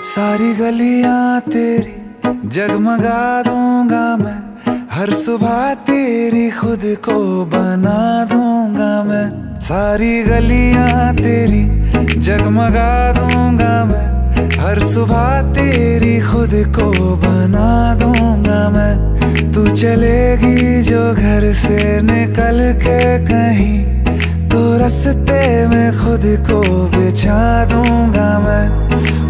सारी गलियां तेरी जगमगा दूंगा मैं, हर सुबह तेरी खुद को बना दूंगा मैं। सारी गलियां तेरी जगमगा दूंगा मैं, हर सुबह तेरी खुद को बना दूंगा मैं। तू चलेगी जो घर से निकल के कहीं, तो रास्ते में खुद को बिछा दूंगा मैं।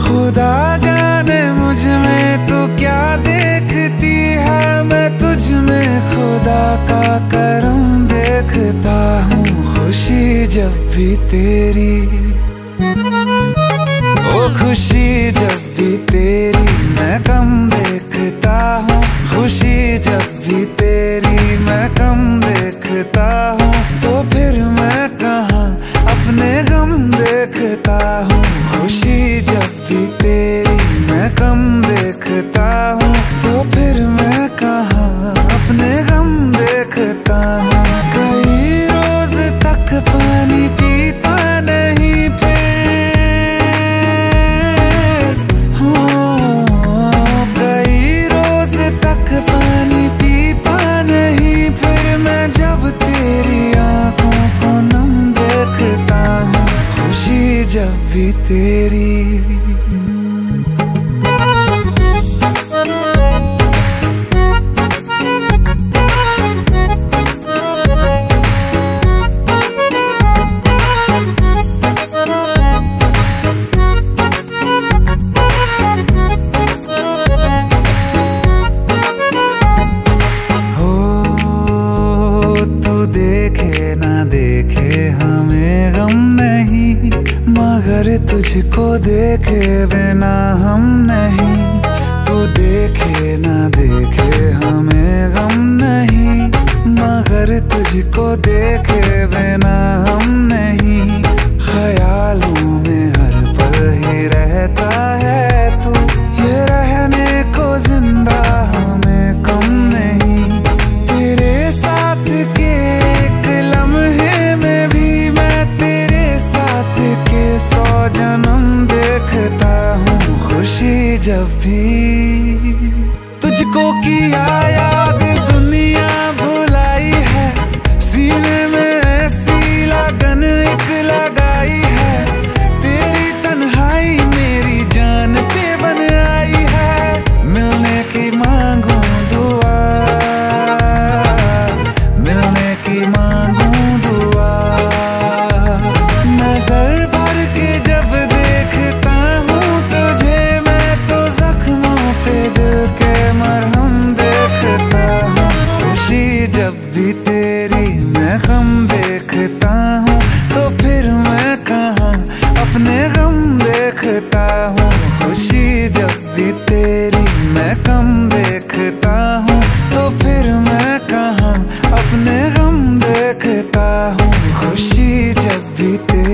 खुदा जाने मुझ में तू क्या देखती है, मैं तुझ में खुदा का करम देखता हूँ। खुशी जब भी तेरी, ओ खुशी जब भी तेरी मैं कम देखता हूँ। खुशी जब भी तेरी मैं कम देखता हूँ, तो फिर मैं कहाँ अपने गम देखता हूँ। खुशी जब भी तेरी मैं कम देखता हूँ, तो फिर मैं कहाँ अपने गम देखता हूँ। कई रोज तक पानी पीता नहीं फिर, कई रोज तक पानी पीता नहीं फिर, मैं जब तेरी आंखों को नम देखता हूँ। खुशी जब भी तेरी। मगर तुझको देखे बिना हम नहीं, तू देखे ना देखे हमें गम नहीं। मगर तुझको देखे बिना हम नहीं, ख्यालों में हर पल ही रहता है तू। ये रहने को जिंदा हमें कम नहीं, तेरे साथ के एक लम्हे में भी मैं तेरे साथ के 100 जन्म देखता हूँ। खुशी जब भी तुझको किया याद दुनिया भुलाई है, सीने में ऐसी लगन एक लगाई है। तेरी तन्हाई मेरी जान पे बन आई है, मिलने की मांगू दुआ, मिलने की मांगू दुआ। नजर भर के जब देखता हूँ तुझे मैं, हूँ खुशी जब भी तेरी मैं कम देखता हूँ, तो फिर मैं कहाँ अपने गम देखता हूँ। खुशी जब भी तेरी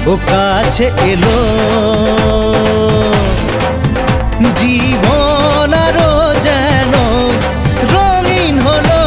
ও কাছে এলো জীবন আরো যেন রঙিন হলো।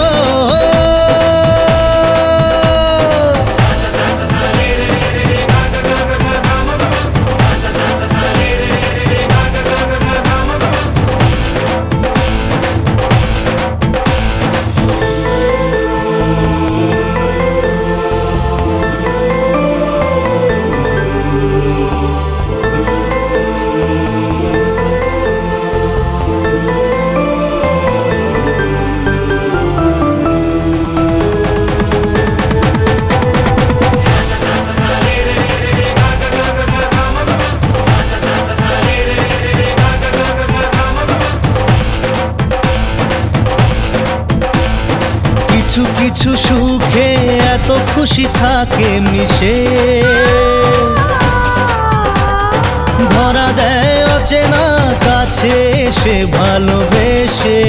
কিছু কিছু সুখে এত খুশি থাকে মিশে, ধরা দেয় অচেনা কাছে এসে ভালোবেসে।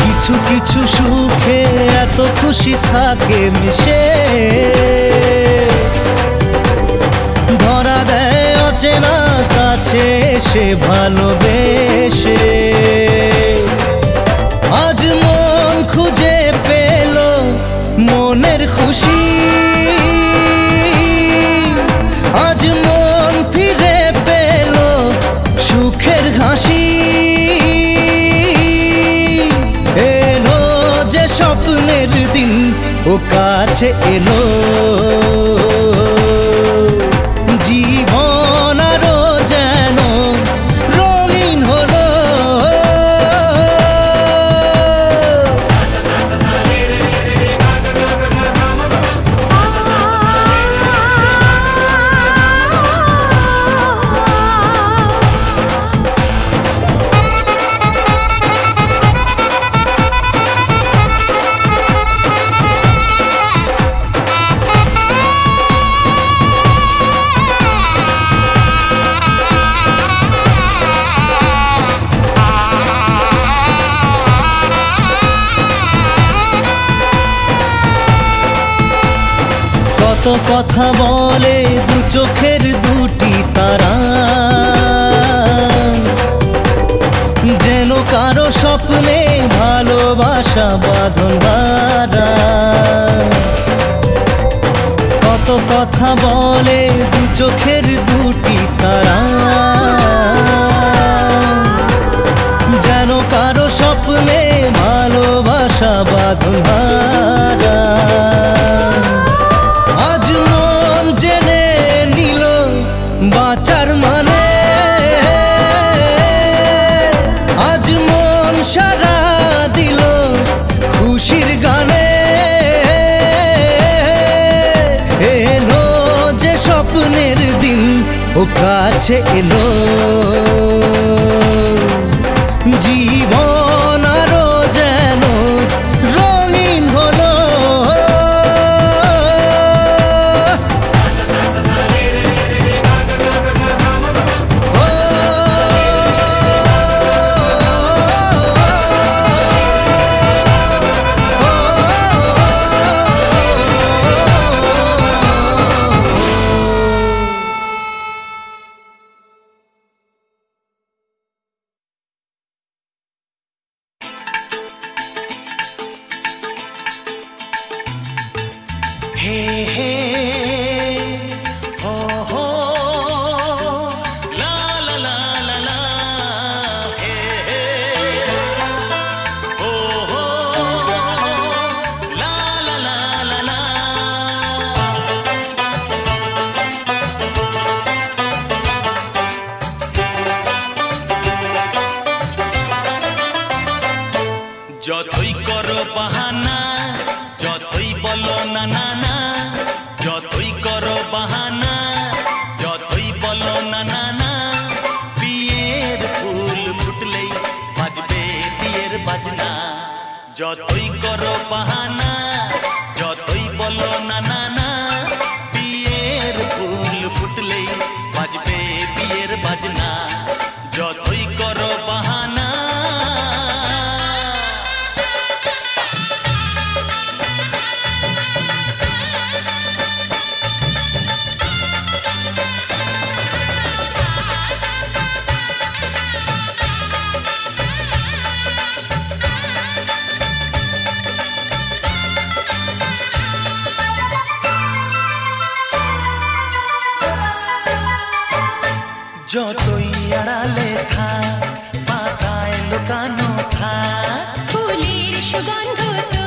কিছু কিছু সুখে এত খুশি থাকে মিশে, ধরা দেয় অচেনা কাছে এসে ভালোবেসে। আজ মন খুঁজে পেল মনের খুশি, আজ মন ফিরে পেল সুখের হাসি। এলো যে স্বপ্নের দিন ও কাছে এলো, জীবন আরো যেন রঙিন হলো। কত কথা বলে দু চোখের দুটি তারা, যেন কারো স্বপ্নে ভালোবাসা বাঁধন হারা। কত কথা বলে দু চোখের দুটি তারা, যেন কারো স্বপ্নে ভালোবাসা বাঁধন হারা। আজ মন জেনে নিল বাঁচার মানে, আজ মন সারা দিল খুশির গানে। এলো যে স্বপ্নের দিন ও কাছে এলো, জীবন আরো যেন রঙিন হলো। Oh যতই করো বাহানা, যতই বলো না না না, যতই করো বাহানা, যতই বলো না না না, বিয়ের ফুল ফুটলেই বাজবে বিয়ের বাজনা। যতই করো বাহানা, যতই বলো না না না, বিয়ের ফুল ফুটলেই বাজবে বিয়ের বাজনা। যতই করো বাহানা। যতই আড়ালে থাক, পাতায় লুকানো থাক, ফুলের সুগন্ধ তো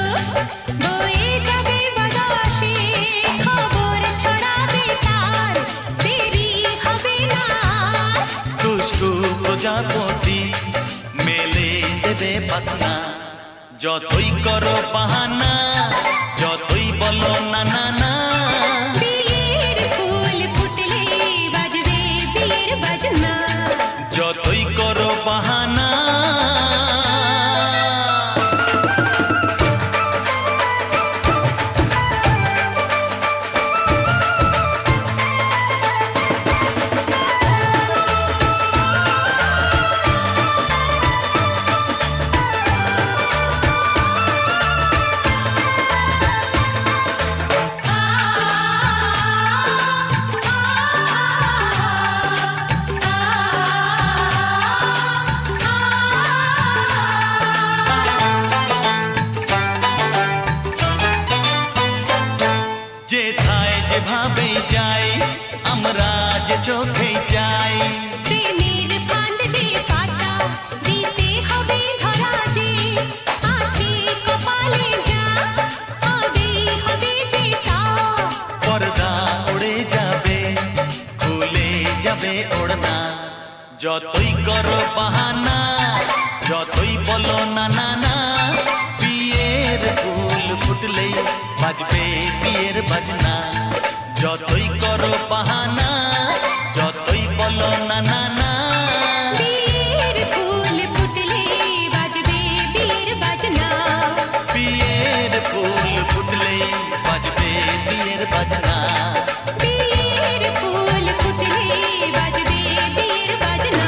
বয়ে যাবে বাতাসে, খবর ছড়াবে তার, দেরি হবে না। দুষ্টু প্রজাপতি মেলে দেবে পাখনা। যতই করো বাহানা, যতই বলো না না না, বিয়ের ফুল ফুটলে বাজবে বিয়ের বাজনা। যতই করো বাহানা। যেথায় যেভাবে যাই, আমরা যে চোখে যাই, প্রেমের ফান্ড যে পাতা দিতে হবে ধরা যে, আছে কপালে যা হবে হবে যে তা। পর্দা উড়ে যাবে, খুলে যাবে ওড়না। যতই করো বাহানা, যতই বলো না না না, বিয়ের ফুল ফুটলেই বাজবে বিয়ের বাজনা। যতই করো বাহানা, যতই বলো না না না, বিয়ের ফুল ফুটলে বাজবে বিয়ের বাজনা। বিয়ের ফুল ফুটলেই বাজবে বিয়ের বাজনা। বিয়ের ফুল ফুটলে বাজবে বিয়ের বাজনা।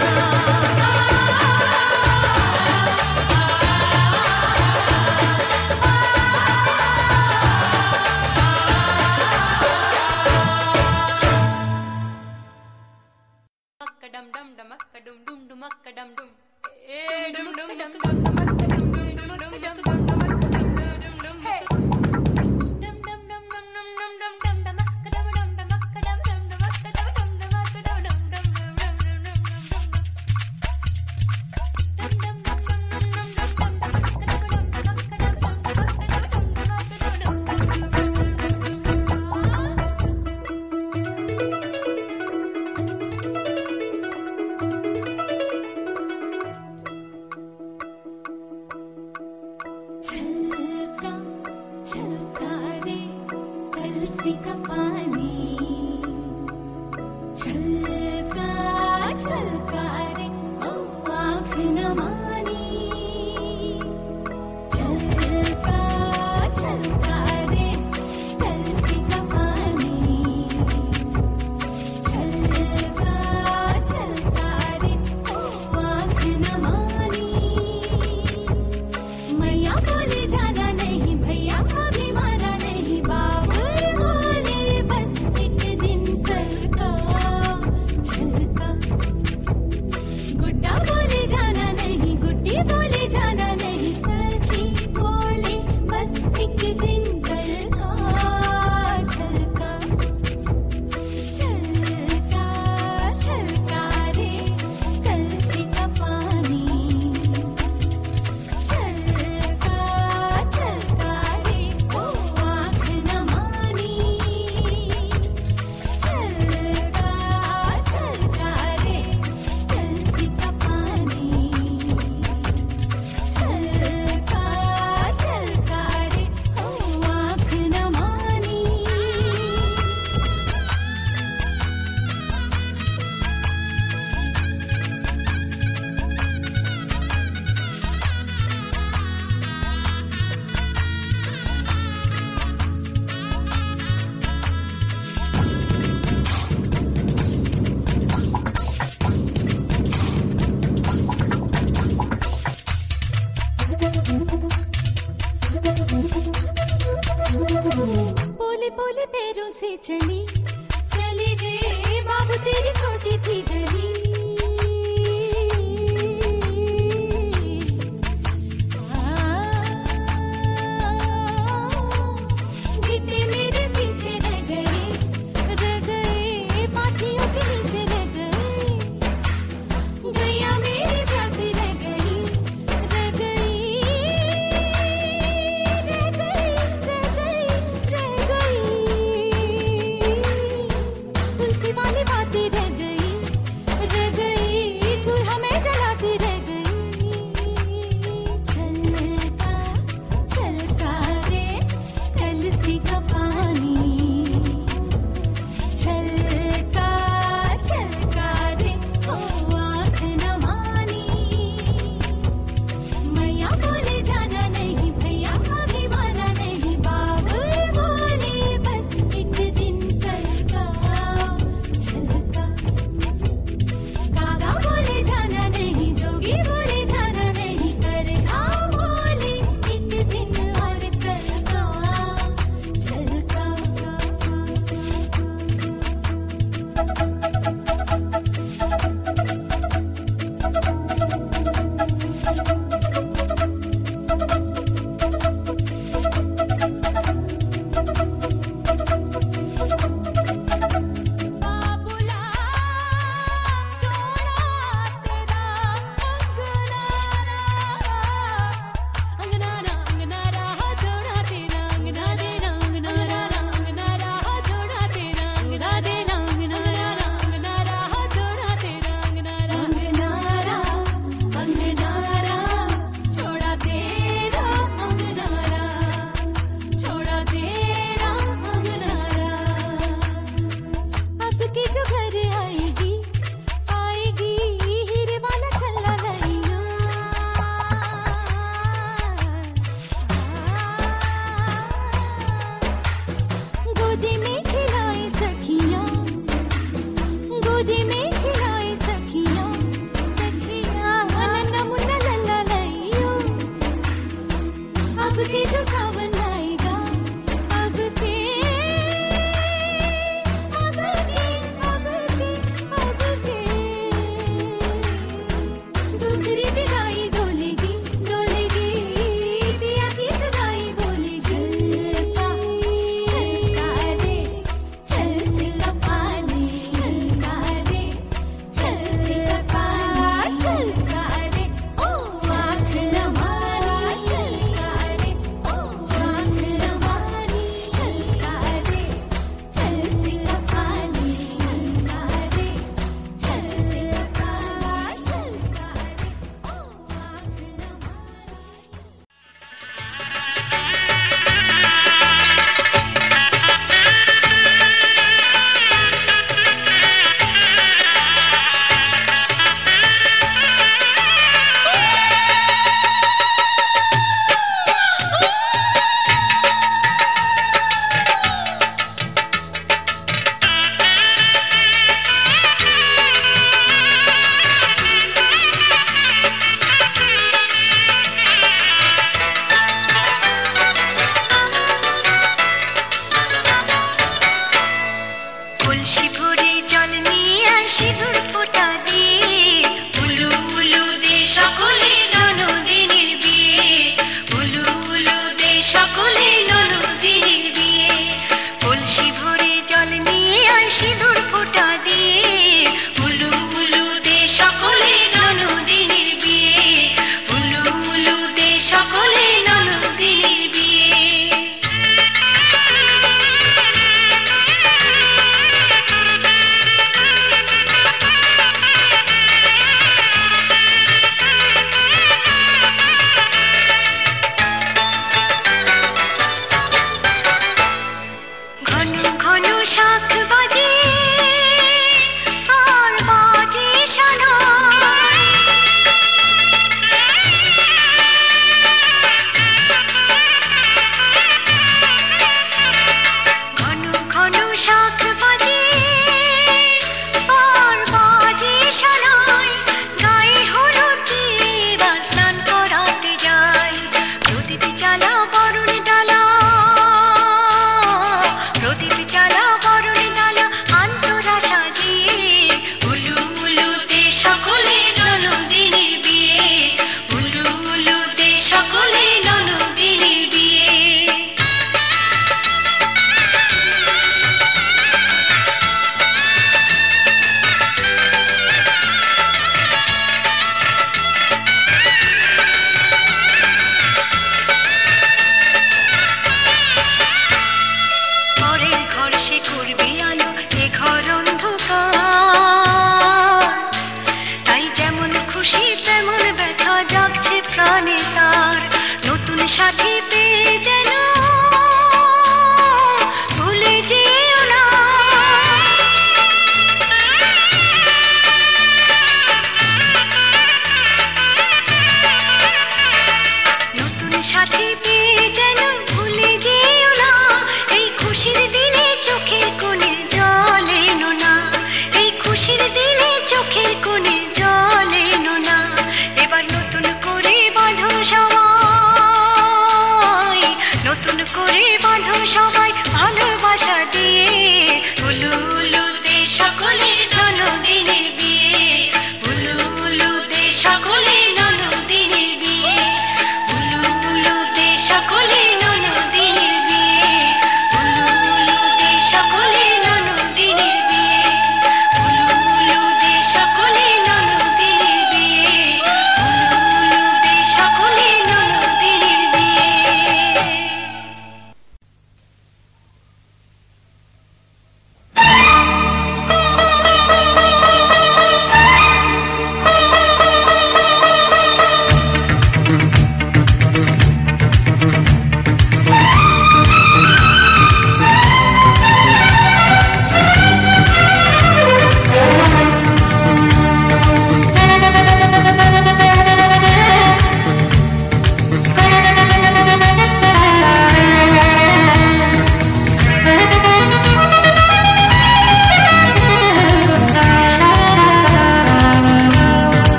Dum dum dum dum dum dum dum dum dum dum dum dum dum छलका छलका रे कलसी का पानी, छलका छलका रे ओ आँख न मानी। छलका छलका रे कलसी का पानी, छलका छलका रे ओ आँख न मानी। मैया बोले जाना नहीं, भैया कभी माना नहीं, बाबुल बोले बस एक दिन कल का छलका। गुड्डा बोले जाना नहीं,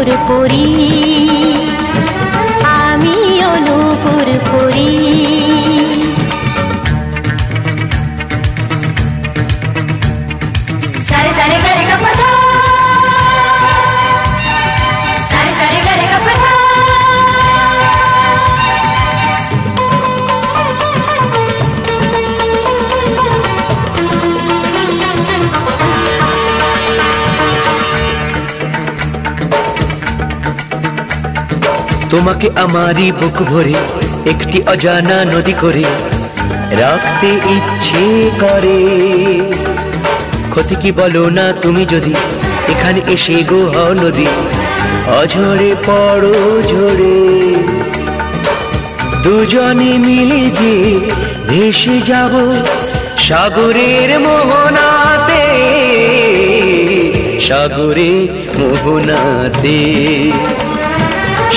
নূপুর পরি, আমিও নূপুর পরি। সারে সারে গারে গা পা ধা, সারে সারে গারে গা পা ধা। তোমাকে আমারই বুক ভরে একটি অজানা নদী করে রাখতে ইচ্ছে করে। ক্ষতি কি বলো না তুমি যদি এখানে এসে গো হও নদী, অঝরে পড়ো ঝরে। দুজনে মিলে যে ভেসে যাব সাগরের মোহনাতে, সাগরের মোহনাতে,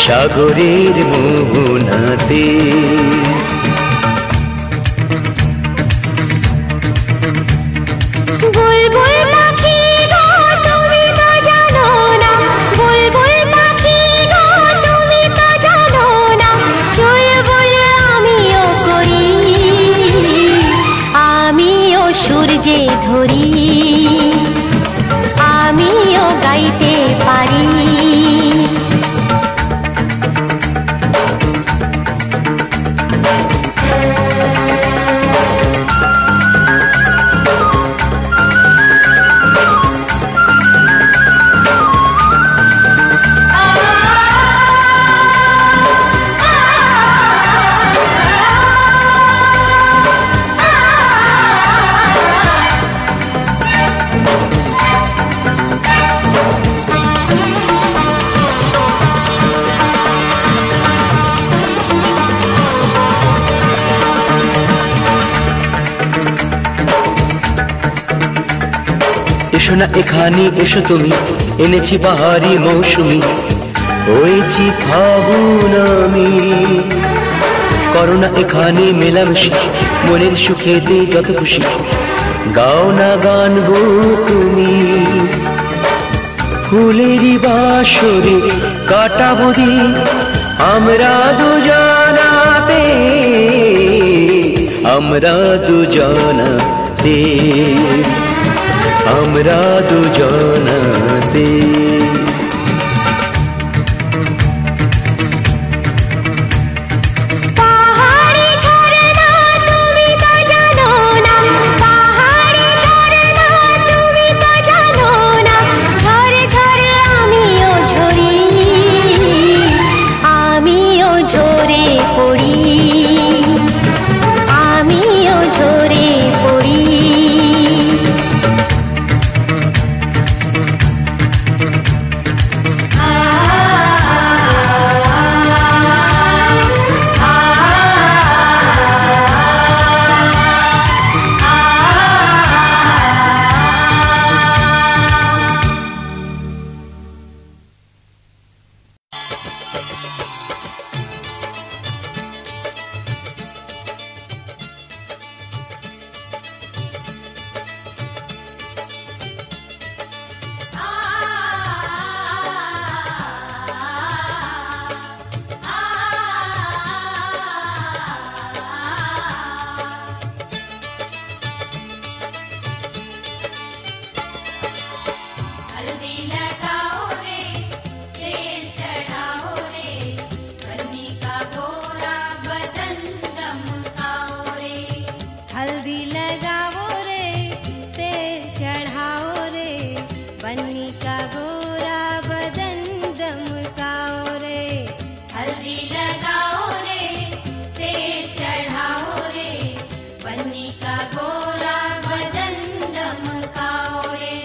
সাগরের মোহনাতে। বুলবুল পাখি গো তুমি তো জানো না, বুলবুল পাখি গো তুমি তো জানো না, চুলবুল আমিও করি, আমিও সূর্যে ধরি, আমিও গাইতে পারি। এসো না এখানে এসো তুমি, এনেছি বাহারি মৌসুমি, হয়েছি ফাগুন আমি। করো না এখানে মেলামেশি, মনের সুখেতে যত খুশি, গাও না গান গো তুমি। ফুলেরই বাসরে কাটাবো দিন আমরা দুজনাতে, আমরা দুজনাতে, আমরা দুজনাতে। পাহাড়ি ঝরনা তুমি তো জানো না, পাহাড়ি ঝরনা তুমি তো জানো না, ঝরে ঝরে আমিও ঝরি, আমিও ঝরে পড়ি, আমিও ঝরে পড়ি। हल्दी लगाओ रे, तेल चढ़ाओ रे, बन्नी का गोरा बदन दमकाओ रे। हल्दी लगाओ रे, तेल चढ़ाओ रे, बन्नी का गोरा बदन दमकाओ रे। हल्दी लगाओ रे, तेल चढ़ाओ रे, बन्नी का गोरा बदन दमकाओ रे।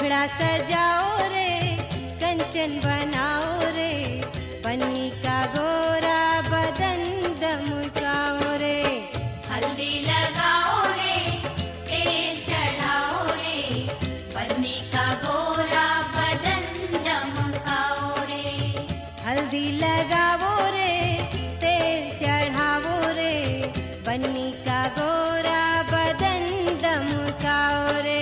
मुखड़ा सजाओ रे कंचन बनाओ रे पन्नी का गोरा बदन दमकाओ रे हल्दी लगाओ रे तेल चढ़ाओ रे पन्नी का गोरा बदन चमकाओ रे हल्दी लगाओ रे तेल चढ़ाओ रे पन्नी का गोरा बदन दमकाओ रे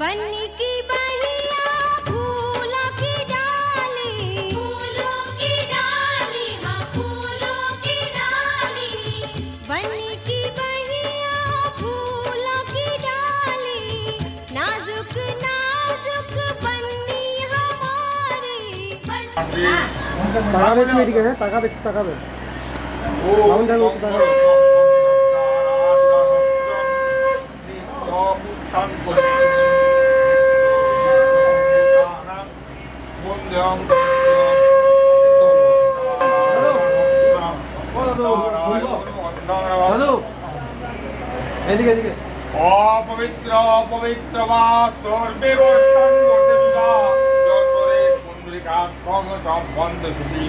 बन्नी की बहिया फूलों की डाली फूलों की डाली हाँ फूलों की डाली बन्नी की बहिया फूलों की डाली नाजुक नाजुक बन्नी हमारी টাকা বেশি এদিকে হ্যাঁ টাকা বেশি কাউন্টার টাকা এদিকে এদিকে অপবিত্র অপবিত্র বা সর্বে বস্তাঙ্গদেবা যতরে পুণ্ডরিকা কর্ম সম্বন্ধ সুখী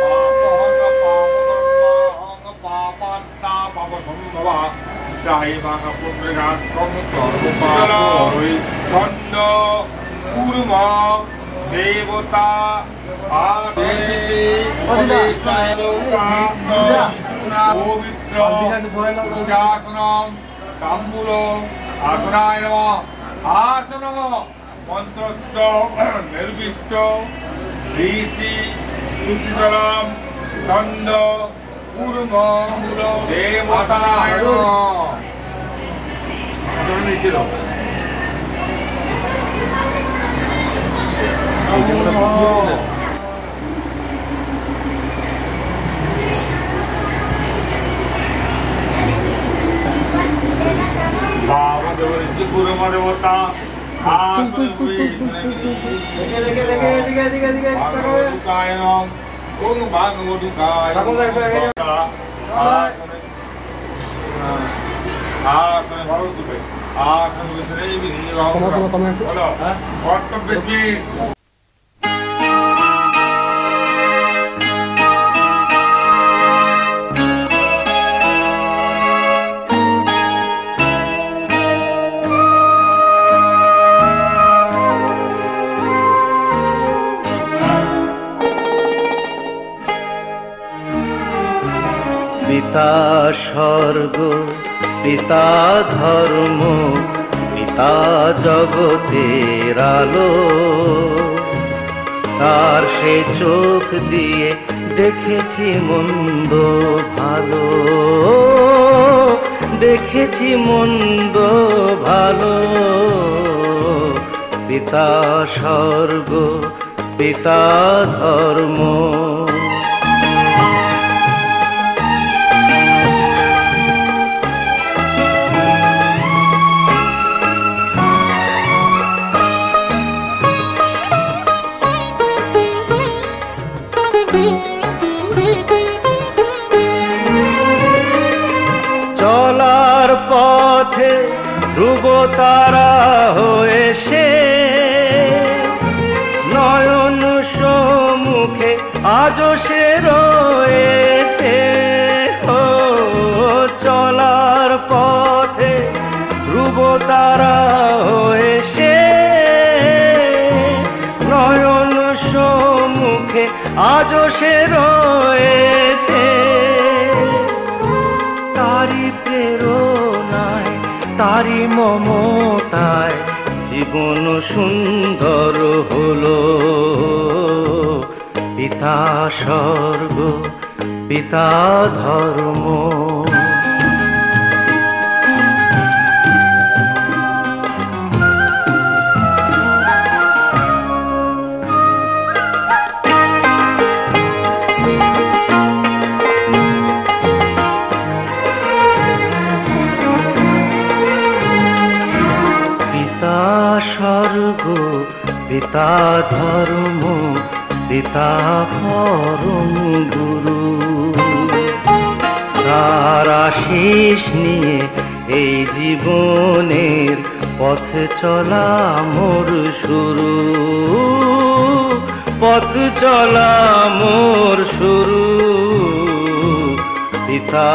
পাপহং পাপকর্ম পাপাত্তা পাপ সম্ভবা চাহি মাং পুণ্ডরিকা কর্ম সর্বপাপই ছন্দ কুর্ম দেবতা আদেবী পবিত্র উচ্চাসনম তাম্বুল আসনায় নমঃ আসন মন্ত্রস্থ নির্বিষ্ট ঋষি সুশীতলম ছন্দ কুর্ম দেবতায় দেবতা কর্তব্য পিতা স্বর্গ পিতা ধর্ম পিতা জগতের আলো তার সে চোখ দিয়ে দেখেছি মন্দ ভালো দেখেছি মন্দ ভালো পিতা স্বর্গ পিতা ধর্ম চলার পথে ধ্রুব তারা হয়ে সে নয়ন সম্মুখে আজও সে রয়েছে ও চলার পথে ধ্রুব তারা হয়ে সে নয়ন সম্মুখে আজও সে রয়েছে তারি প্রেরণায় তারি মমতায় জীবন সুন্দর হলো পিতা স্বর্গ পিতা ধর্ম পিতা ধর্ম পিতা পরম গুরু, তার আশিস নিয়ে এই জীবনের পথ চলা মোর শুরু, পথ চলা মোর শুরু। পিতা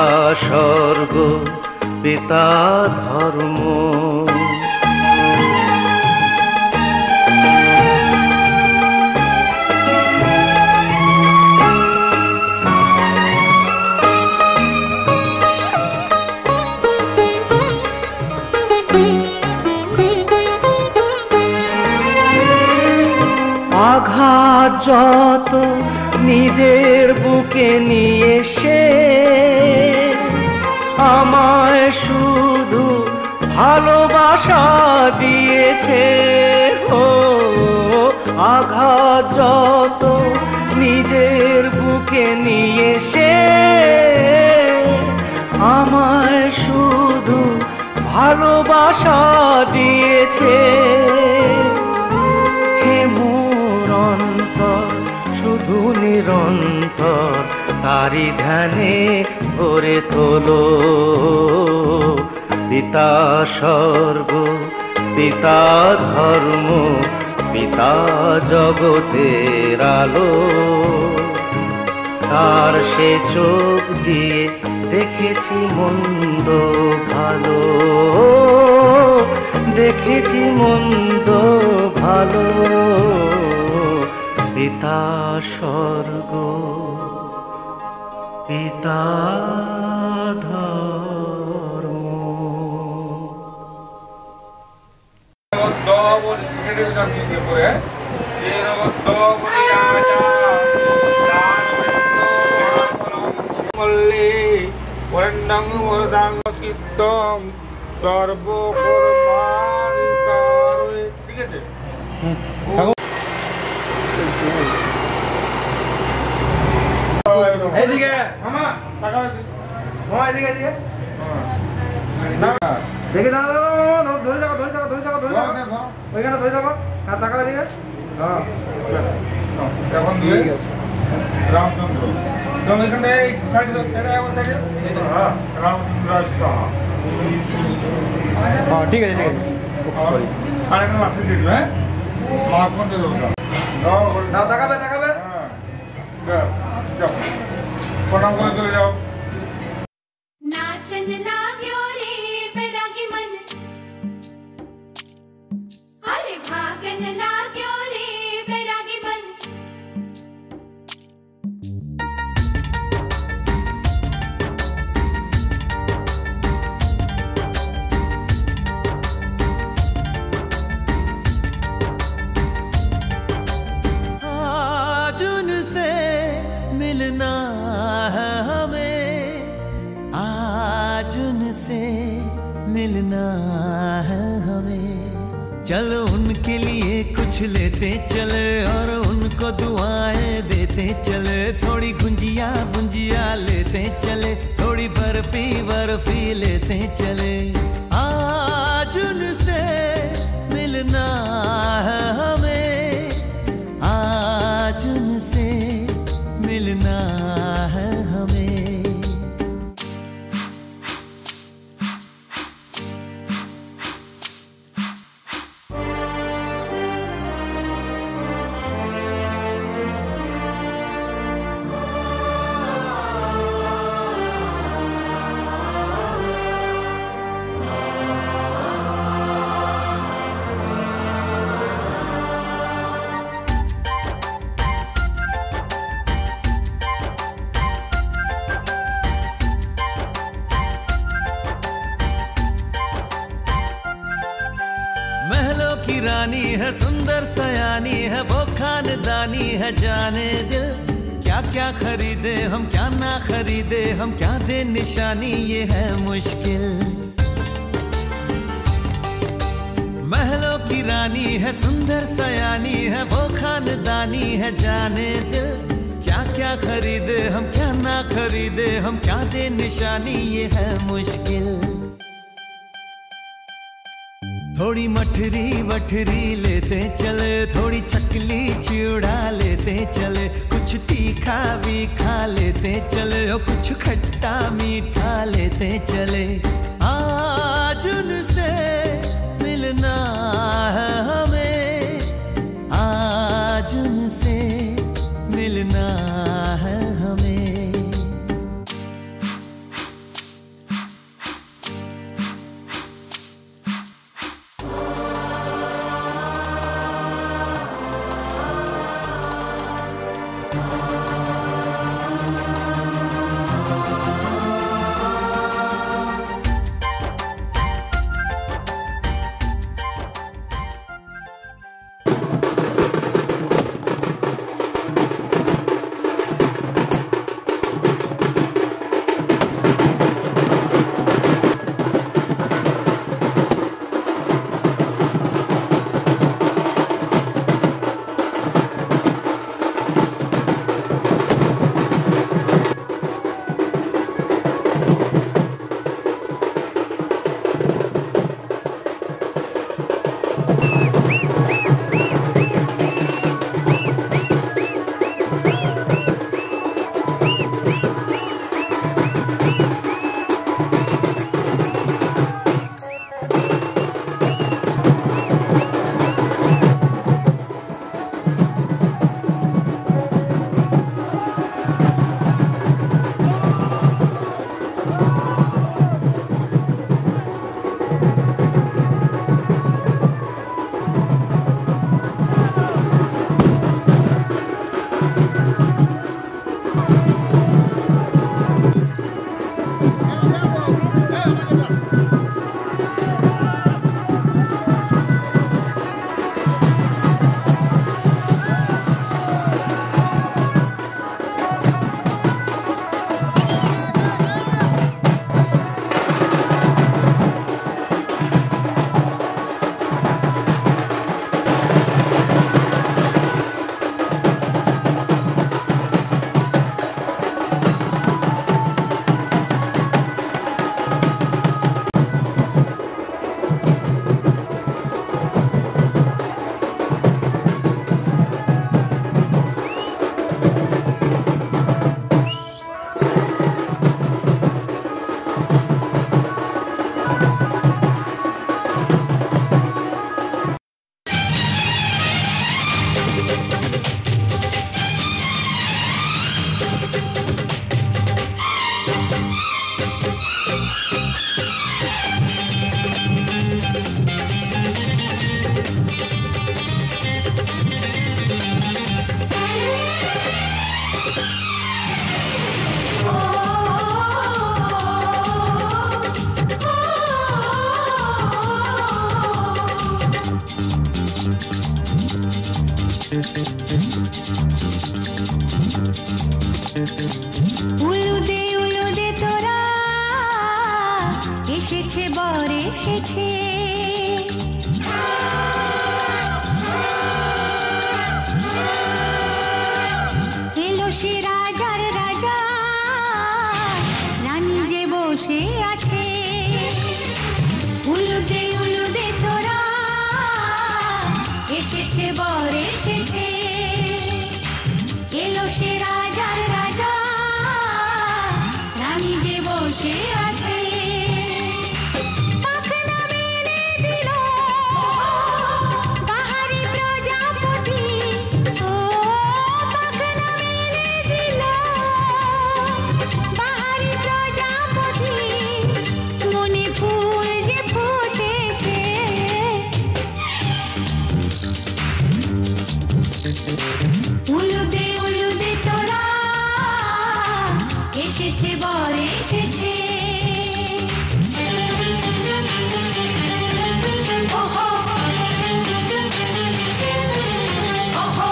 স্বর্গ পিতা ধর্ম, আঘাত যত নিজের বুকে নিয়ে সে আমায় শুধু ভালোবাসা দিয়েছে। ও আঘাত যত নিজের বুকে নিয়ে সে আমায় শুধু ভালোবাসা দিয়েছে। শুধু নিরন্তর তারি ধ্যানে ভরে তোলো। পিতা স্বর্গ পিতা ধর্ম পিতা জগতের আলো, তার সে চোখ দিয়ে দেখেছি মন্দ ভালো, দেখেছি মন্দ ভালো। পিতা স্বর্গ পিতা ধর্ম। ঠিক আছে, এদিকে মামা টাকা মামা এদিকে এদিকে দেখে দাঁড়া ধরে থাকো ধরে থাকো ধরে থাকো ধরে থাকো ওইখানে ধরে থাকো। হ্যাঁ টাকা এদিকে। হ্যাঁ এখন দিয়ে রামচন্দ্র তুমি এখানে এই সাইড ছেড়ে আমার সাইডে। হ্যাঁ রামচন্দ্র আসতো। হ্যাঁ ঠিক আছে ঠিক আছে সরি। আর একটা লাঠি দিয়ে দিবে। হ্যাঁ মাখন দিয়ে দেবো না তাকাবে তাকাবে। হ্যাঁ যাও প্রণাম করে চলে যাও। नाचन लाग्यो रे बैरागी मन, अरे भागन लाग्यो रे बैरागी मन। आज उनसे मिलना है हमें, आज उनसे मिलना है हमें। चलो उनके लिए कुछ लेते चले और उनको दुआएं देते चले। थोड़ी गुंजिया गुंजिया लेते चले, थोड़ी बर्फी बर्फी लेते चले। आज उनसे मिलना है हमें, आज उनसे मिलना है हमें। महलों की रानी है सुंदर सयानी है वो खानदानी है जाने दिल। क्या क्या खरीदे हम क्या ना खरीदे हम, क्या दे निशानी ये है मुश्किल। महलों की रानी है सुंदर सयानी है वो खानदानी है जाने दिल। क्या क्या खरीदे हम क्या ना खरीदे हम, क्या दे निशानी ये है मुश्किल। थोड़ी मठरी वठरी लेते चले, थोड़ी चकली चिड़ा लेते चले, कुछ तीखा भी खा लेते चले और कुछ खट्टा मीठा लेते चले। आज उनसे मिलना है हमें, आज उनसे मिलना है हमें। উলুদে তোরা এসেছে বর এসেছে, এলো সে রাজার রাজা, রানী যে বসে আছে। উলুদে তোরা এসেছে বর এসেছে, এলো সে রাজার রাজা, রানী যে বসে আছে। পাখনা মেলে দিল বাহারি প্রজাপতি, ও পাখনা মেলে দিল বাহারি প্রজাপতি, মনে ফুল যে ফুটেছে। উলুদে তোরা এসেছে বর এসেছে। ওহো ওহো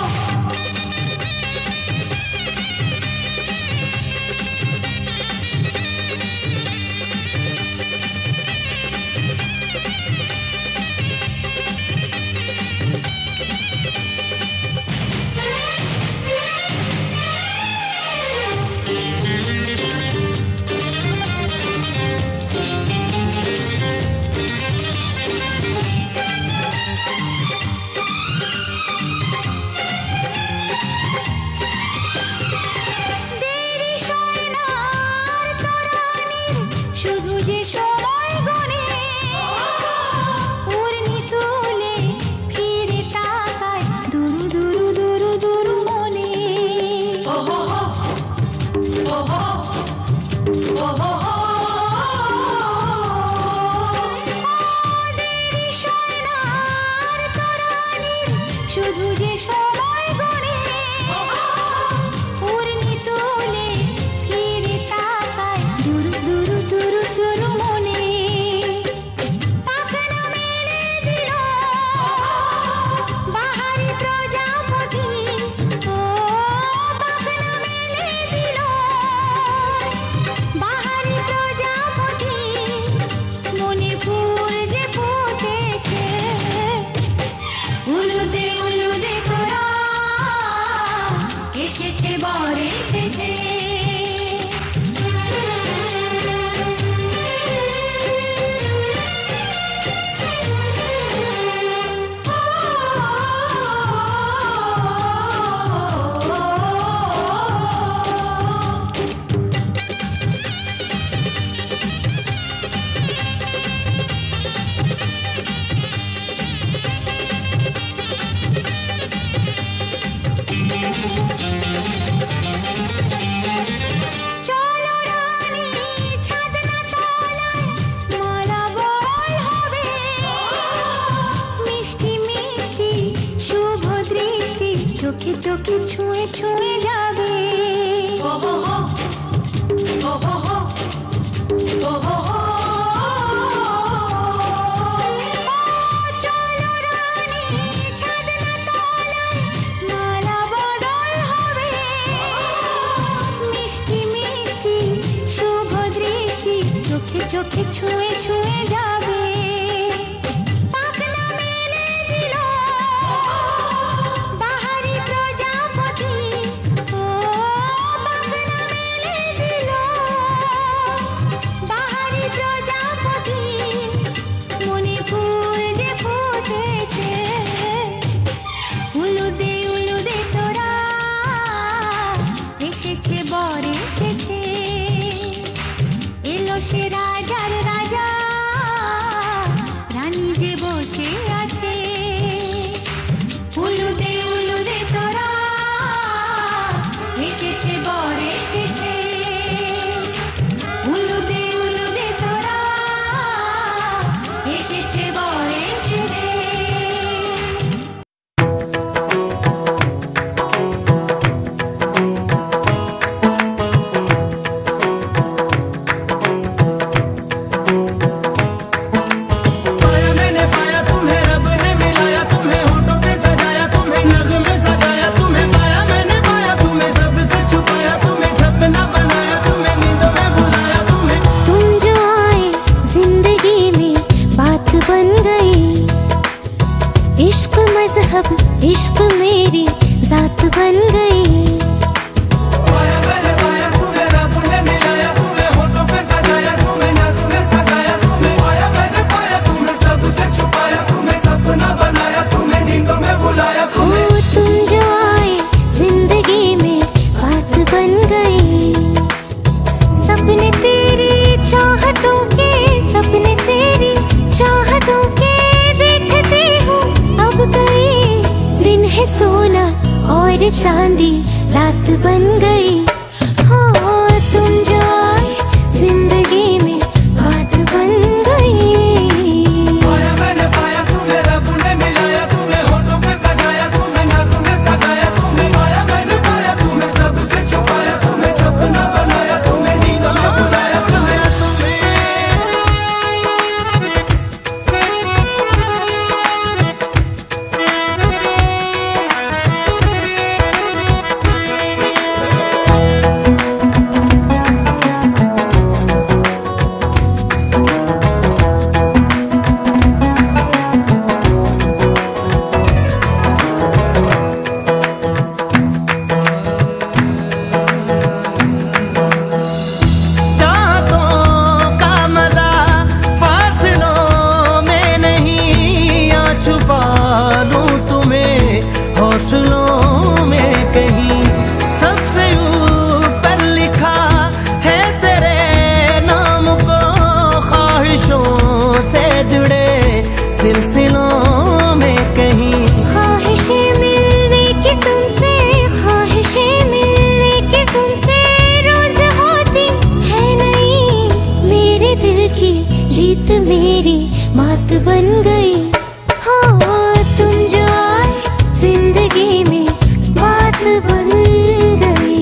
চোখে ছুঁয়ে ছুঁয়ে যাবে। ও হো হো, ও হো হো, ও হো হো। চলো রানী ছাদনা তলায় মালা বদল হবে। মিষ্টি মিষ্টি শুভ দৃষ্টি চোখে চোখে ছুঁয়ে ছুঁয়ে যাবে। পাখনা মেলে দিল বাহারি প্রজাপতি। ও পাখনা মেলে দিল বাহারি প্রজাপতি। মনে ফুল যে ফুটেছে উলুদে উলুদে তোরা। এসেছে বর এসেছে, এলো সে রাজার রাজা, রানী যে বসে আছে। উলুদে উলুদে তোরা, এসেছে বর এসেছে। উলুদে উলুদে তোরা, এসেছে বর এসেছে। पाया मैंने पाया तुम्हें, रब ने मिलाया तुम्हें, होठों पे सजाया तुम्हें, नगमे सजाया तुम्हें। पाया मैंने पाया तुम्हें, सबसे छुपाया तुम्हें, सपना बनाया तुम्हें, नींदों में बुलाया तुम्हें। तुम जो आए जिंदगी में बात बन गई। इश्क मजहब इश्क मेरी जात बन गई। पाया मैंने पाया तुम्हें, रब ने मिलाया तुम्हें, होठों पे सजाया तुम्हें, नगमे सजाया तुम्हें। पाया मैंने पाया तुम्हें, सबसे छुपाया तुम्हें, सपना बनाया तुम्हें, नींदों में बुलाया हो तुम्हें। तुम जो आए जिंदगी में बात बन गई। सपने तेरी चाहतों के, सपने तेरी चाहतों के देखते हो अब गई। दिन है सोना और चांदी रात बन गई। हो तुम जो आए जिंदगी में बात बन गई। पाया मैंने पाया तुम्हें, रब ने मिलाया तुम्हें, होठों पे सजाया तुम्हें, नगमे सजाया तुम्हें। पाया मैंने पाया तुम्हें, सबसे छुपाया तुम्हें, सपना बनाया तुम्हें, नींदों में बुलाया तुम्हें। चाहतों का मजा फासलों में नहीं, या छुपा लूं तुम्हें हौसलों में कहीं। सबसे ऊपर लिखा है तेरे नाम को, ख्वाहिशों से जुड़े सिलसिलों में कहीं। ख्वाहिशें मिलने की तुमसे, ख्वाहिशें मिलने की तुमसे रोज होती है नहीं। मेरे दिल की जीत मेरी मात बन गई। हो तुम जो आए जिंदगी में बात बन गई।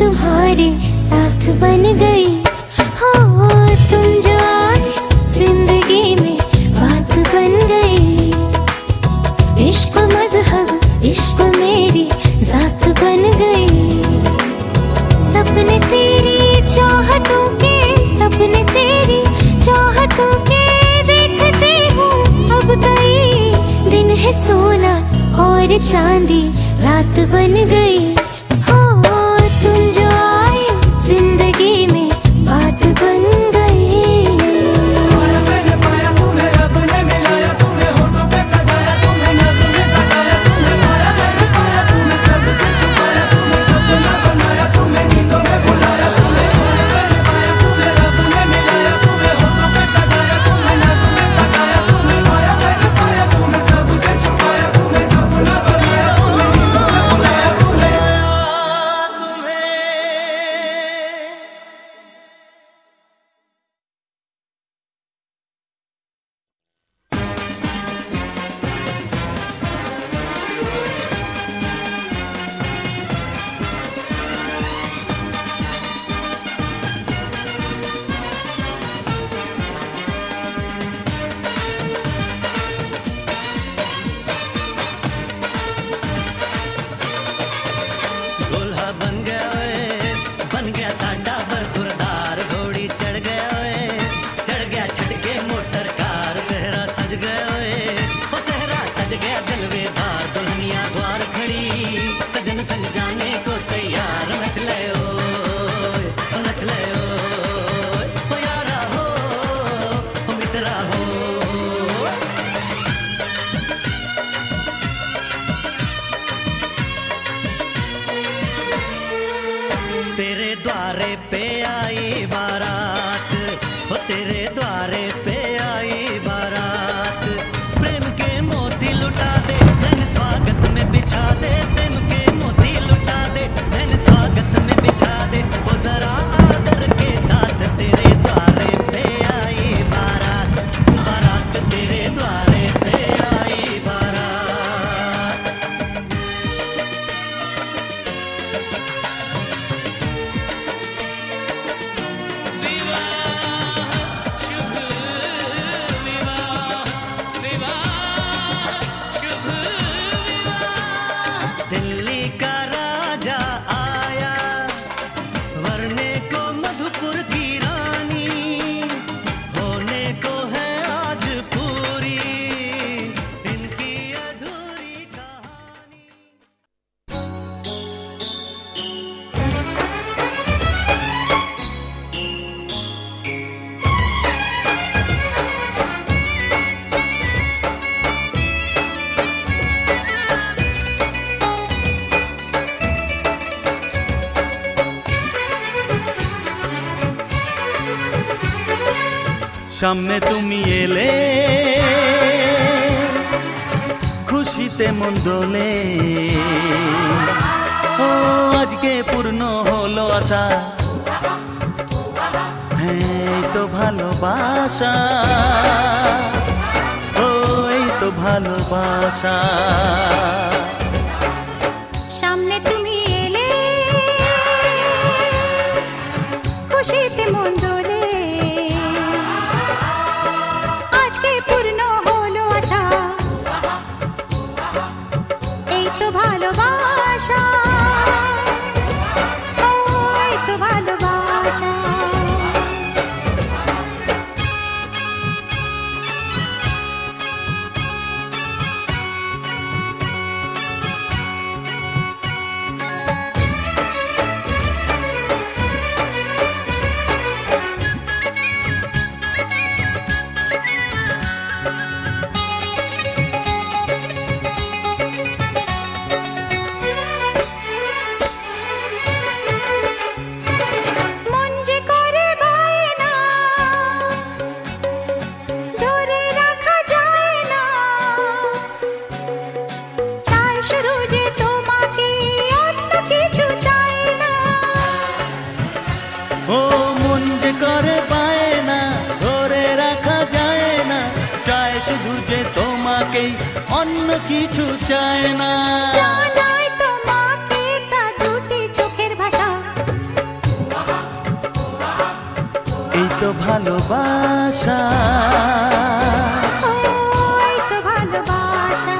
तुम्हारे साथ बन गई हो तुम जो आए मजहब इश्क मेरी जात बन गई। सपने तेरी चाहतों के, सपने तेरी चाहतों के देखते हूँ अब कई दिन है सोना और चांदी रात बन गई। हो तुम जो आए जिंदगी में बात बन गई। সামনে তুমি এলে খুশিতে মন দোলে, ও আজকে পূর্ণ হলো আশা, হ্যাঁ এই তো ভালোবাসা, ও এই তো ভালোবাসা। সামনে তুমি এলে খুশিতে মন দোলে, আজকে পূর্ণ হলো আশা, এই তো ভালোবাসা, ও এই তো ভালোবাসা। অন্য কিছু চায় না, জানাই তোমাকে তা দুটি চোখের ভাষা, এই তো ভালোবাসা, এই তো ভালোবাসা।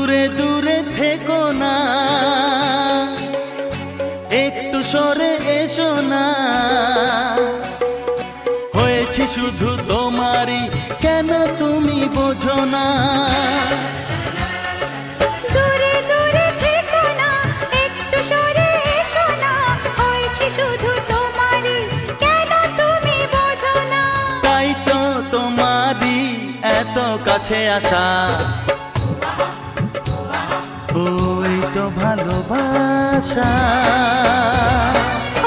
দূরে দূরে থেকো না, একটু সরে এসো না। হয়েছি শুধু তোমারই, কেন তুমি বোঝো না? দূরে দূরে থেকো না, একটু সরে এসো না। হয়েছি শুধু তোমারই, কেন তুমি বোঝো না? তাই তো তোমারই এত কাছে আসা। ওই তো ভালোবাসা,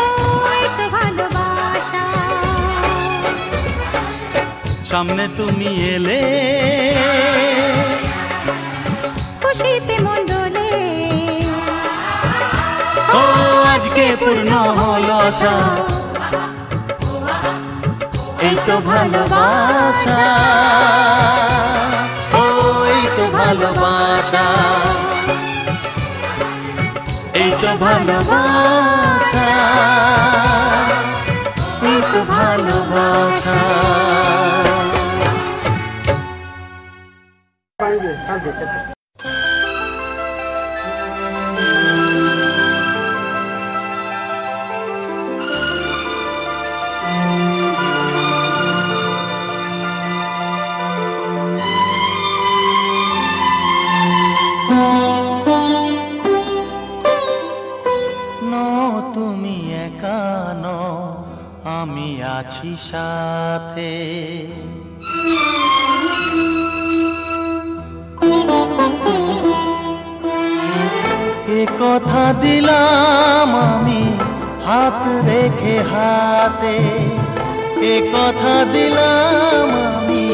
ওই তো ভালোবাসা। সামনে তুমি এলে, খুশিতে মন দোলে। ও আজকে পূর্ণ হলো আশা। এই তো ভালোবাসা, ওই তো ভালোবাসা। এই তো ভালোবাসা, এই তো ভালোবাসা। তুমি একা নও, আমি আছি সাথে। এ কথা দিলাম আমি হাত রেখে হাতে। এ কথা দিলাম আমি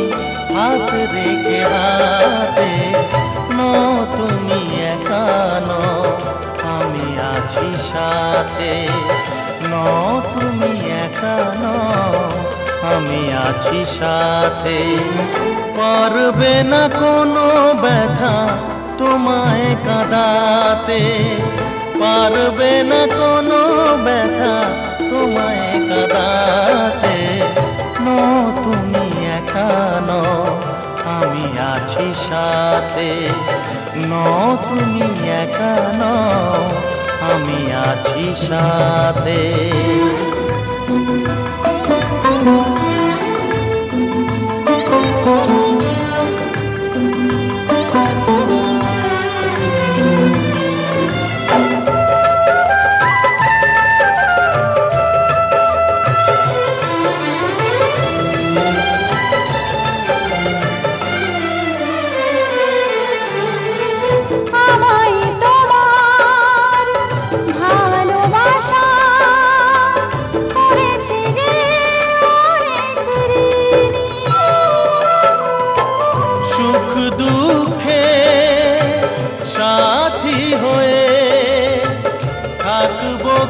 হাত রেখে হাতে। তুমি একা নও, আমি আছি সাথে। তুমি একা নও, আমি আছি সাথে। পারবে না কোনো ব্যথা তোমায় কাঁদাতে। পারবে না কোনো ব্যথা তোমায় কাঁদাতে। তুমি একা নও, আমি আছি সাথে। তুমি একা নও, আমি আছি সাথে।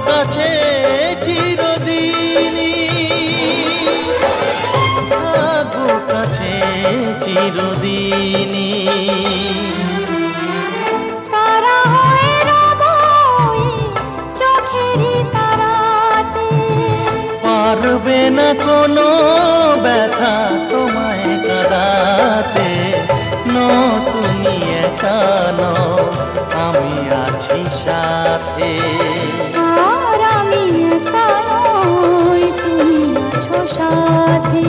কাছে চিরদিনই থাকবো, কাছে চিরদিনই। তারা হয়ে রবই চোখেরই তারাতে। পারবে না কোনো ব্যথা তোমায় কাঁদাতে। তুমি একা নও, আমি আছি সাথে। আর আমি একা নই, তুমি আছো সাথে।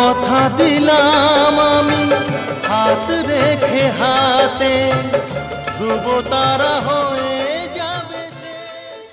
কথা দিলাম আমি হাত রেখে হাতে, ধ্রুব তারা হয়ে যাবে শেষ।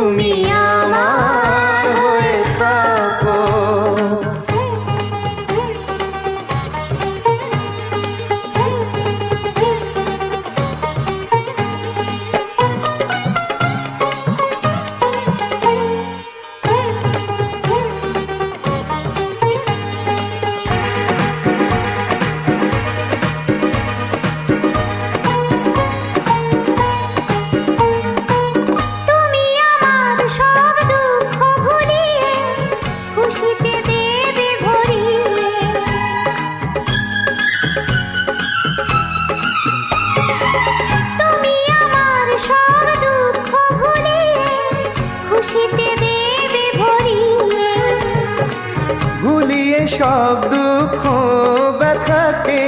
তুমি আমার হয়ে থাকো। সব দুঃখ ব্যথাকে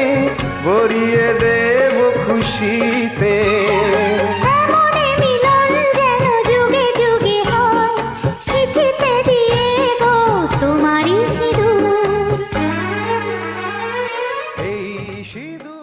ভরিয়ে দেব খুশিতে। মিলন যেন যুগে যুগে হয়, শিখিতে দিয়ে গো তোমারই সিঁদুর। এই সিঁদুর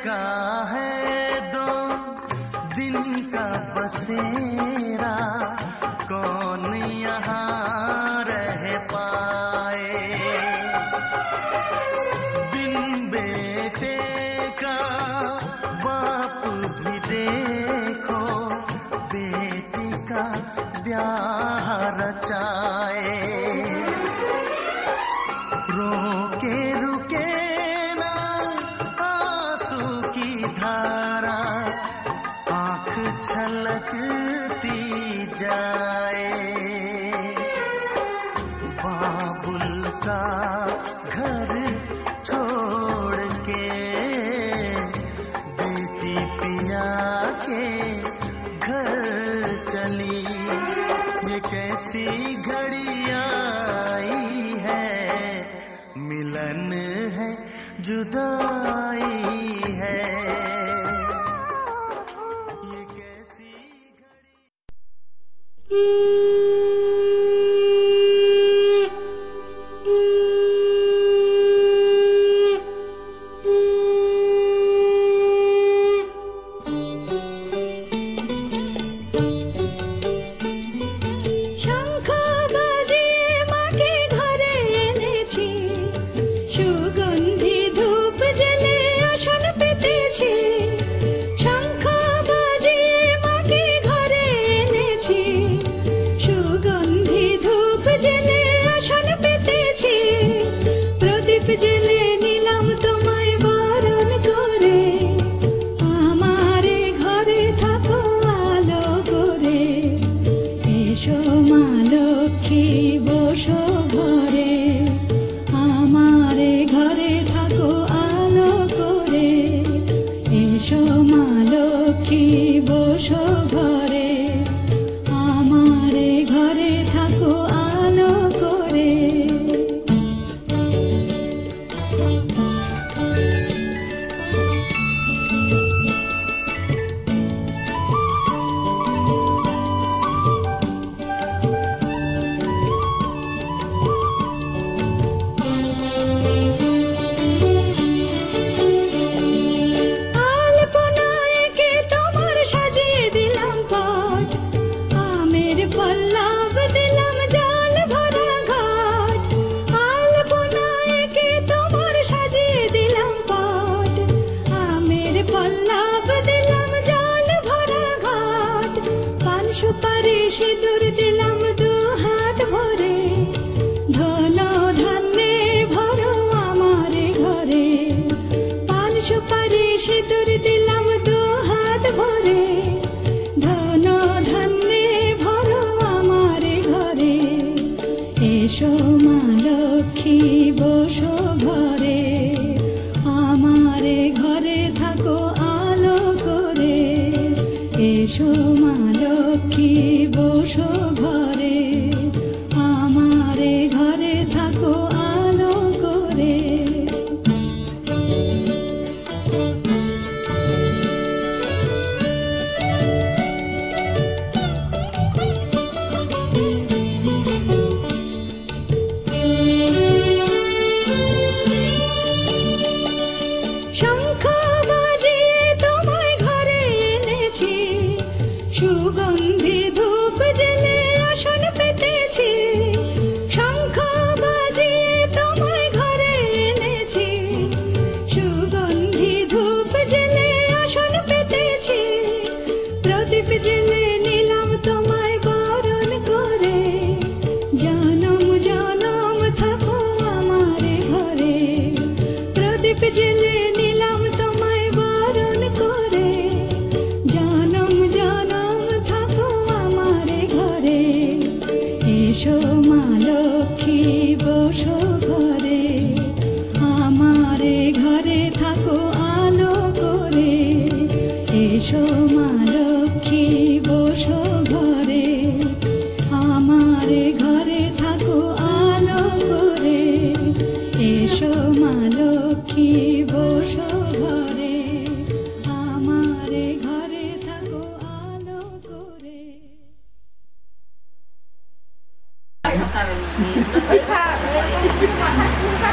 का है 2 दिन का बसेरा, कौन यहाँ रह पाए। बिन बेटे का बाप भी देखो, बेटी का ब्याह रचाए। रोके रुके ना आंसू की धारा, आंख छलकती जाए। बाबुल का घर छोड़ के बेटी पिया के घर चली, ये कैसी घड़ी आई है, मिलन है जुदाई है, ये कैसी घड़ी।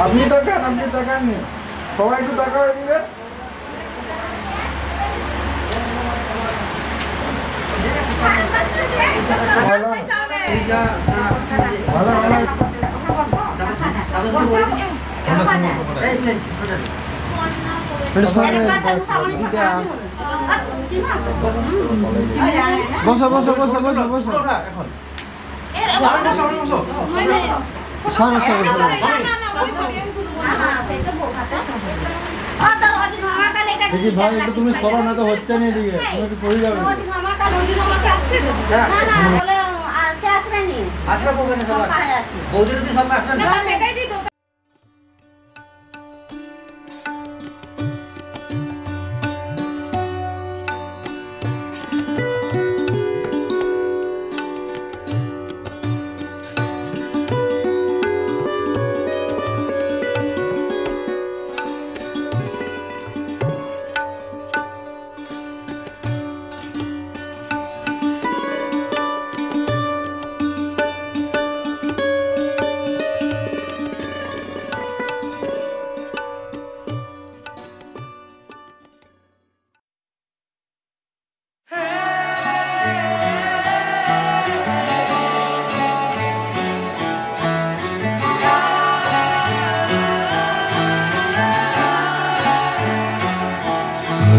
আপনি তাকান সবাই একটু তাকাও এদিকে বসো বসো বসো বসো বসো সামনে দেখি ভাই একটু তুমি সরো না তো হচ্ছে না এদিকে তুমি একটু পড়ে যাবে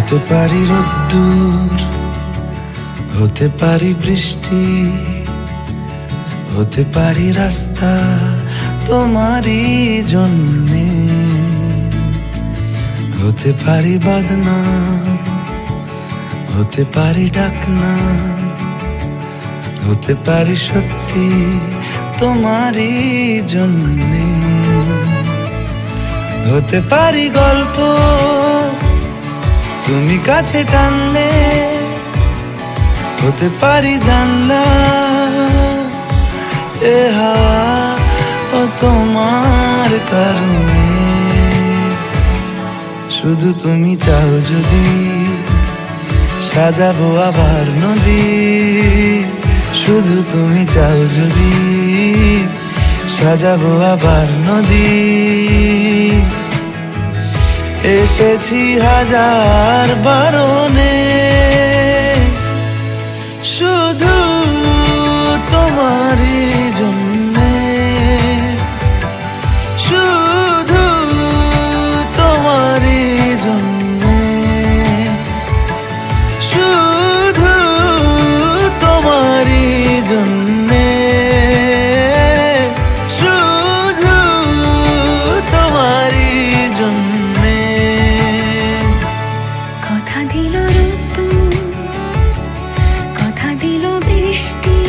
হতে পারি রোদ্দুর, হতে পারি বৃষ্টি, হতে পারি রাস্তা তোমারই জন্যে, হতে পারি বদনাম, হতে পারি ডাকনাম, হতে পারি সত্যি তোমারই জন্যে, হতে পারি গল্প তুমি কাছে টানলে, হতে পারি জানলা এ হাওয়া ও তোমার কারণে, শুধু তুমি চাও যদি সাজাবো আবার নদী, শুধু তুমি চাও যদি সাজাবো আবার নদী, এসেছি হাজার বারণে শুধু তোমারই জন্যে, শুধু তোমারই জন্যে, শুধু তোমারই জন্যে, শুধু তোমারই জন্যে। কথা দিল ঋতু, কথা দিল বৃষ্টি,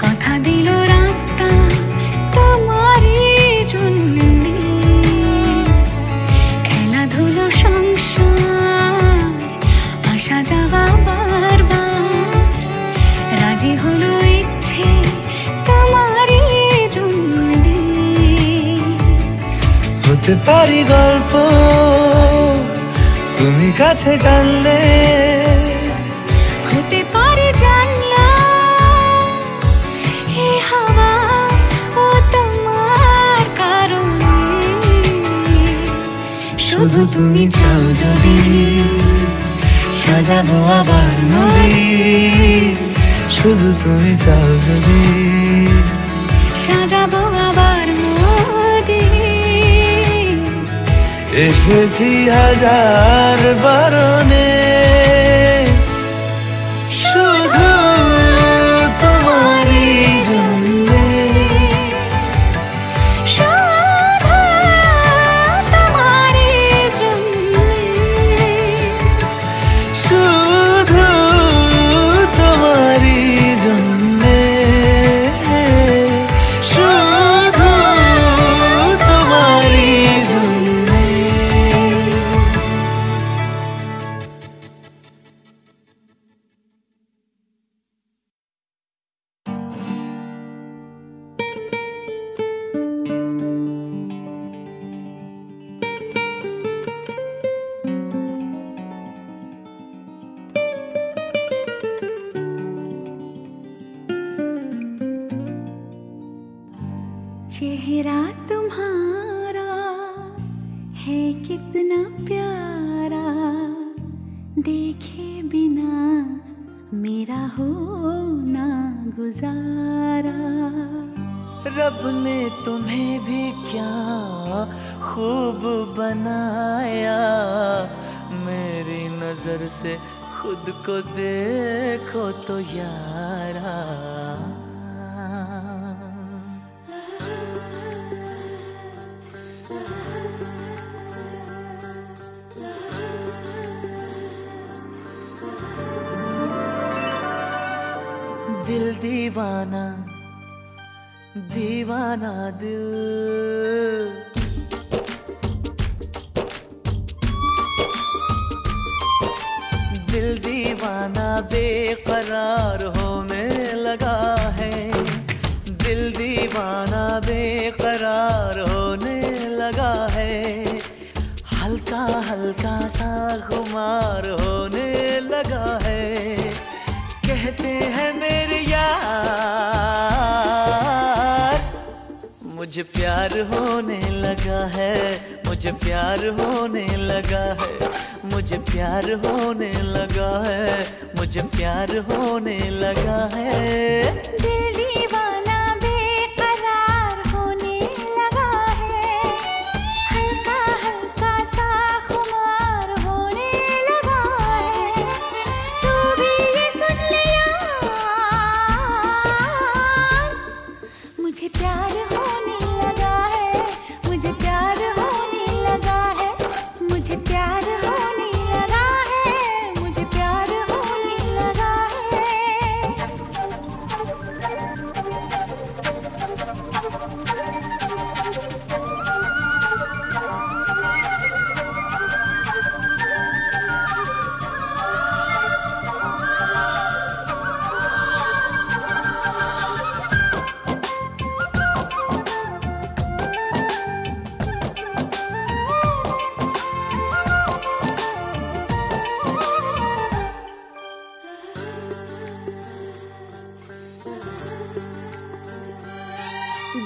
কথা দিল রাস্তা তোমারই জন্যে, খেলাধুলো সংসার আসা যাওয়া বারবার, রাজি হলো ইচ্ছে তোমারই জন্যে, হতে পারি গল্প তুমি কাছে টানলে, হতে পারে জানলা এ হাওয়া ও তোমার কারণে, শুধু তুমি চাও যদি সাজাবো আবার নদী, শুধু তুমি চাও যদি সাজাবো আবার নদী, এসেছি হাজার বারণে শুধু তোমারই জন্যে, শুধু তোমারই জন্যে, শুধু তোমারই জন্যে, শুধু তোমারই জন্যে। चेहरा तुम्हारा है कितना प्यारा, देखे बिना मेरा होना गुजारा। रब ने तुम्हें भी क्या खूब बनाया, मेरी नजर से खुद को देखो तो यारा। दिल दीवाना दीवाना दिल, दिल दीवाना बेकरार होने लगा है। दिल दीवाना बेकरार होने लगा है। हल्का हल्का सा खुमार होने लगा है। कहते हैं मेरे यार मुझे प्यार होने लगा है, मुझे प्यार होने लगा है, मुझे प्यार होने लगा है, मुझे प्यार होने लगा है। दिल दीवाना बेकरार होने लगा है। हल्का हल्का सा खुमार होने लगा है। तू भी ये सुन ले यार, मुझे प्यार होने लगा है, मुझे प्यार होने लगा है, मुझे प्यार होने लगा है, मुझे प्यार होने लगा है।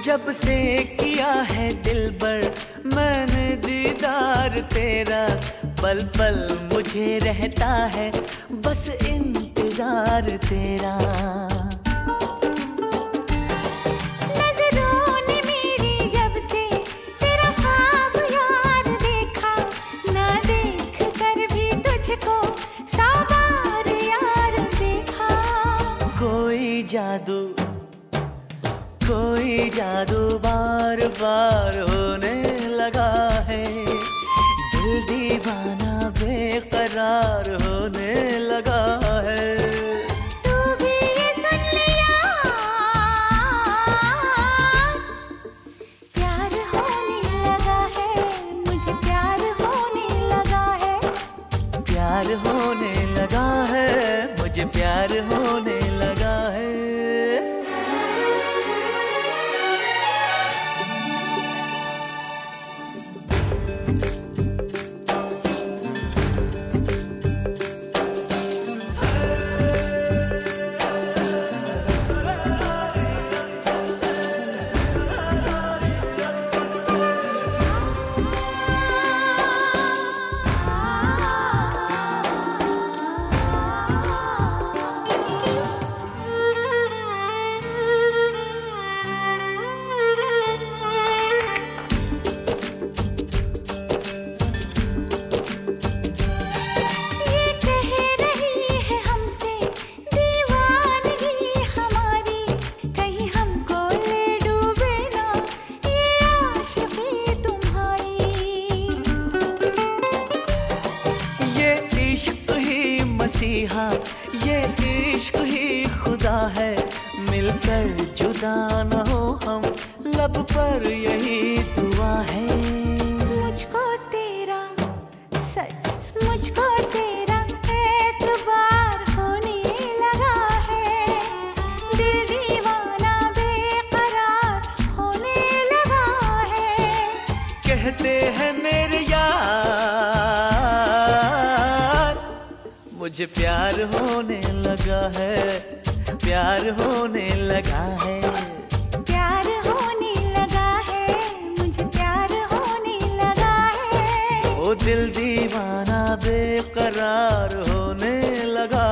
जब से किया है दिलबर मैंने दीदार तेरा, पल पल मुझे रहता है बस इंतजार तेरा। नजरों ने मेरी जब से तेरा ख्वाब यार देखा, ना देख कर भी तुझको 100 बार यार देखा। कोई जादू कोई जादू बार बार होने लगा है। दिल दीवाना बेकरार होने लगा है। तू भी ये सुन ले यार, प्यार होने लगा है, मुझे प्यार होने लगा है। प्यार होने लगा है, मुझे प्यार होने लगा है। मसीहा ये इश्क ही खुदा है, मिलकर जुदा न हो हम, लब पर यही दुआ है। मुझको तेरा सच, मुझको तेरा एतबार होने लगा है। दिल दीवाना बेकरार होने लगा है। कहते हैं मेरे यार मुझे प्यार होने लगा है, प्यार होने लगा है, प्यार होने लगा है, मुझे प्यार होने लगा है। ओ दिल दीवाना बेकरार होने लगा